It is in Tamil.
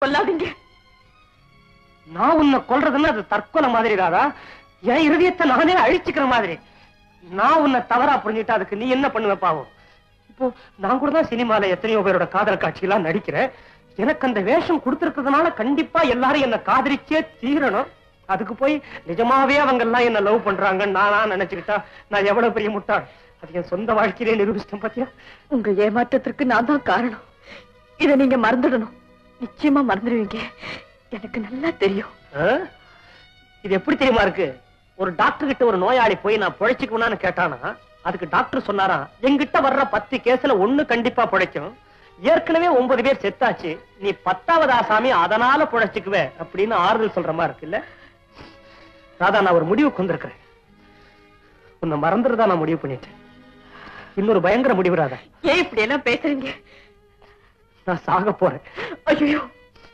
கொல்லாதீங்க. நான் உன்னை கொல்றதுன்னு அது தற்கொலை மாதிரி ராதா. என் இருதயத்தை நானே அழிச்சுக்கிற மாதிரி. நான் உன்னை தவறா புரிஞ்சுட்டா அதுக்கு நீ என்ன பண்ணுவ பாவம்? இப்போ நான் கூட தான் சினிமால எத்தனையோ பேரோட காதல் காட்சியெல்லாம் நடிக்கிறேன். எனக்கு அந்த வேஷம் கொடுத்திருக்கிறதுனால கண்டிப்பா எல்லாரும் என்ன காதலிச்சே தீரணும். அதுக்கு போய் நிஜமாவே அவங்க எல்லாம் என்ன லவ் பண்றாங்கன்னு நானா நினைச்சுக்கிட்டா நான் எவ்வளவு பெரிய முட்டாள். அது என் சொந்த வாழ்க்கையிலே நிரூபிச்சிட்டேன் பாத்தியா? உங்க ஏமாற்றத்திற்கு நான் தான் காரணம். இதை நீங்க மறந்துடணும். நிச்சயமா மறந்துடுவீங்க, எனக்கு நல்லா தெரியும். இது எப்படி தெரியுமா இருக்கு? ஒரு டாக்டர் கிட்ட ஒரு நோயாளி போய் நான் பிழைச்சுக்குவேன்னு கேட்டானா, அதுக்கு டாக்டர் சொன்னாரா, எங்கிட்ட வர்ற 10 கேஸ்ல 1 கண்டிப்பா பிழைக்கும். ஏற்கனவே 9 பேர் செத்தாச்சு, நீ 10வது ஆசாமி, அதனால பிழைச்சுக்குவே அப்படின்னு ஆறுதல் சொல்ற மாதிரி இருக்குல்ல ராதா. நான் ஒரு முடிவுக்கு வந்திருக்கிறேன். உன்னை மறந்துறதா நான் முடிவு பண்ணிட்டேன். இன்னொரு பயங்கர முடிவு ராதா. ஏன் இப்படி எல்லாம் பேசுறீங்க? நான் சாக போறேன். ஐயோ,